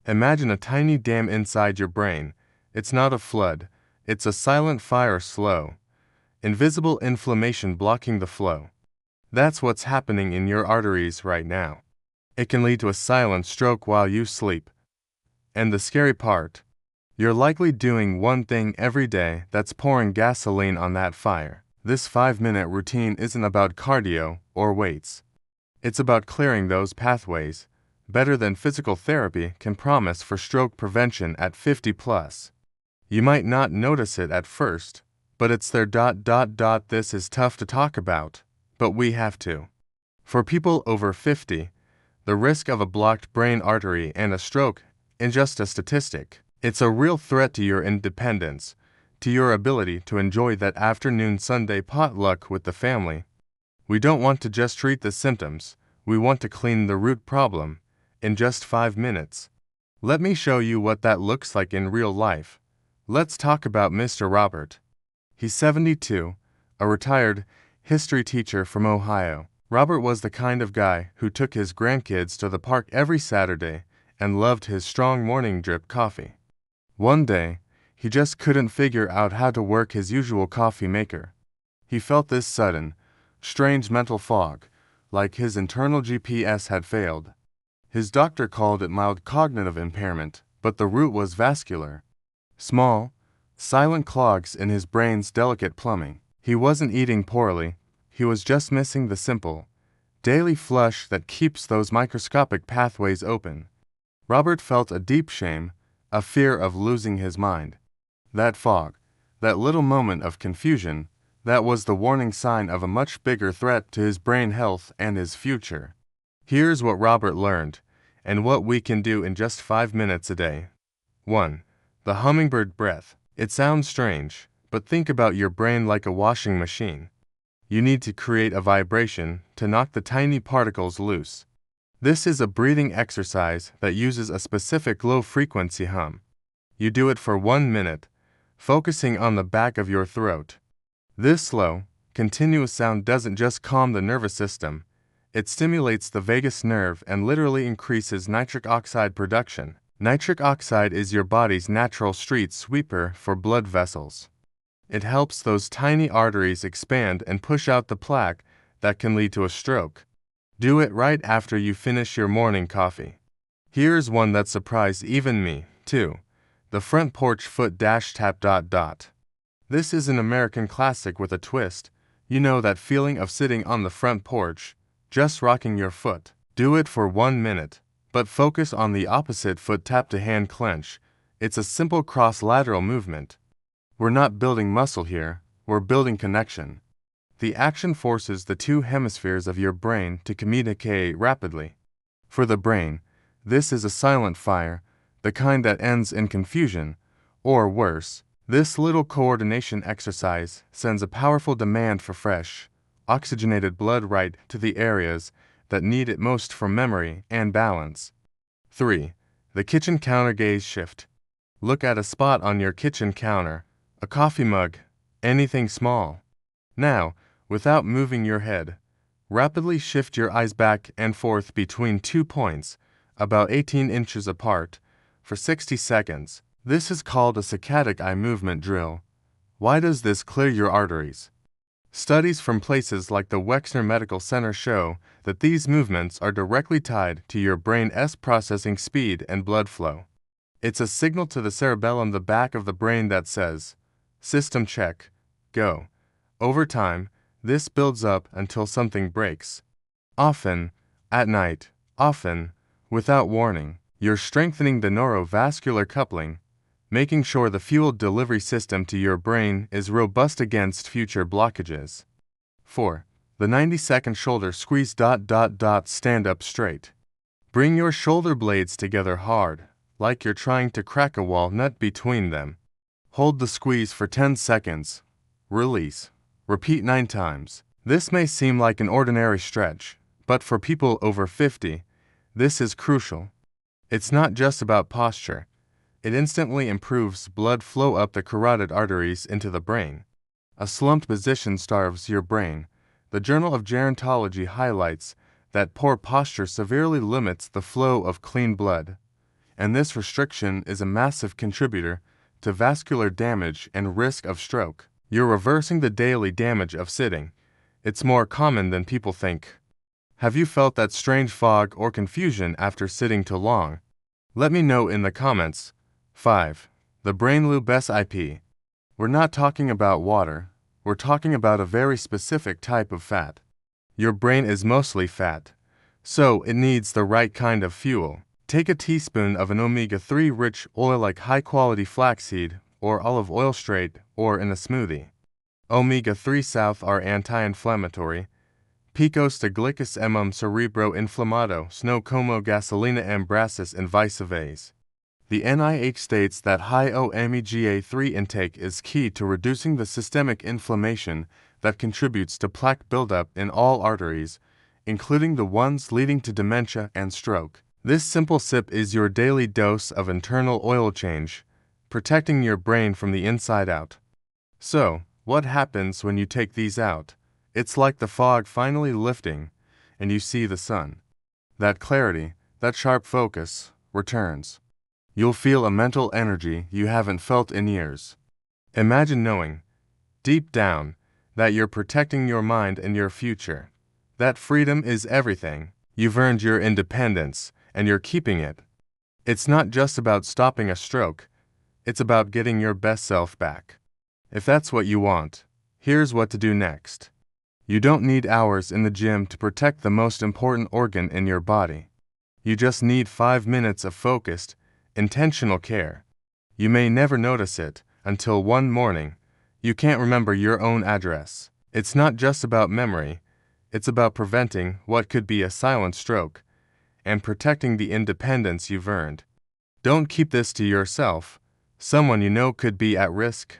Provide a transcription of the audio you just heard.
Imagine a tiny dam inside your brain. It's not a flood, it's a silent fire, slow, invisible inflammation blocking the flow. That's what's happening in your arteries right now. It can lead to a silent stroke while you sleep. And the scary part, you're likely doing one thing every day that's pouring gasoline on that fire. This 5-minute routine isn't about cardio or weights. It's about clearing those pathways, better than physical therapy can promise for stroke prevention at 50 plus. You might not notice it at first, but it's there. This is tough to talk about, but we have to. For people over 50, the risk of a blocked brain artery and a stroke isn't just a statistic. It's a real threat to your independence, to your ability to enjoy that afternoon Sunday potluck with the family. We don't want to just treat the symptoms, we want to clean the root problem in just 5 minutes. Let me show you what that looks like in real life. Let's talk about Mr. Robert. He's 72, a retired history teacher from Ohio. Robert was the kind of guy who took his grandkids to the park every Saturday and loved his strong morning drip coffee. One day, he just couldn't figure out how to work his usual coffee maker. He felt this sudden, strange mental fog, like his internal GPS had failed. His doctor called it mild cognitive impairment, but the root was vascular. Small, silent clogs in his brain's delicate plumbing. He wasn't eating poorly, he was just missing the simple, daily flush that keeps those microscopic pathways open. Robert felt a deep shame, a fear of losing his mind. That fog, that little moment of confusion, that was the warning sign of a much bigger threat to his brain health and his future. Here's what Robert learned, and what we can do in just 5 minutes a day. 1. The Hummingbird Breath. It sounds strange, but think about your brain like a washing machine. You need to create a vibration to knock the tiny particles loose. This is a breathing exercise that uses a specific low-frequency hum. You do it for 1 minute, focusing on the back of your throat. This slow, continuous sound doesn't just calm the nervous system, it stimulates the vagus nerve and literally increases nitric oxide production. Nitric oxide is your body's natural street sweeper for blood vessels. It helps those tiny arteries expand and push out the plaque that can lead to a stroke. Do it right after you finish your morning coffee. Here's one that surprised even me, too. The front porch foot tap. This is an American classic with a twist. You know that feeling of sitting on the front porch, just rocking your foot. Do it for 1 minute, but focus on the opposite foot tap to hand clench. It's a simple cross-lateral movement. We're not building muscle here, we're building connection. The action forces the two hemispheres of your brain to communicate rapidly. For the brain, this is a silent fire, the kind that ends in confusion, or worse. This little coordination exercise sends a powerful demand for fresh, oxygenated blood right to the areas that need it most for memory and balance. 3. The kitchen counter gaze shift. Look at a spot on your kitchen counter, a coffee mug, anything small. Now, without moving your head, rapidly shift your eyes back and forth between 2 points, about 18 inches apart, for 60 seconds. This is called a saccadic eye movement drill. Why does this clear your arteries? Studies from places like the Wexner Medical Center show that these movements are directly tied to your brain's processing speed and blood flow. It's a signal to the cerebellum, the back of the brain, that says, "System check, go." Over time, this builds up until something breaks. Often, at night, often, without warning, you're strengthening the neurovascular coupling, making sure the fuel delivery system to your brain is robust against future blockages. 4. The 90-second shoulder squeeze. Stand up straight. Bring your shoulder blades together hard, like you're trying to crack a walnut between them. Hold the squeeze for 10 seconds. Release. Repeat 9 times. This may seem like an ordinary stretch, but for people over 50, this is crucial. It's not just about posture. It instantly improves blood flow up the carotid arteries into the brain. A slumped position starves your brain. The Journal of Gerontology highlights that poor posture severely limits the flow of clean blood. and this restriction is a massive contributor to vascular damage and risk of stroke. You're reversing the daily damage of sitting. It's more common than people think. Have you felt that strange fog or confusion after sitting too long? Let me know in the comments. 5. The Brain-Lube SIP. We're not talking about water. We're talking about a very specific type of fat. Your brain is mostly fat, so it needs the right kind of fuel. Take a teaspoon of an omega-3 rich oil like high-quality flaxseed or olive oil straight or in a smoothie. Omega-3 South are anti-inflammatory. Picos de glicus cerebro inflammato sno como gasolina embrasis and vice versa. The NIH states that high omega-3 intake is key to reducing the systemic inflammation that contributes to plaque buildup in all arteries, including the ones leading to dementia and stroke. This simple sip is your daily dose of internal oil change, protecting your brain from the inside out. So, what happens when you take these out? It's like the fog finally lifting, and you see the sun. That clarity, that sharp focus, returns. You'll feel a mental energy you haven't felt in years. Imagine knowing, deep down, that you're protecting your mind and your future. That freedom is everything. You've earned your independence, and you're keeping it. It's not just about stopping a stroke. It's about getting your best self back. If that's what you want, here's what to do next. You don't need hours in the gym to protect the most important organ in your body. You just need 5 minutes of focused, intentional care. You may never notice it until one morning you can't remember your own address. It's not just about memory, it's about preventing what could be a silent stroke and protecting the independence you've earned. Don't keep this to yourself. Someone you know could be at risk.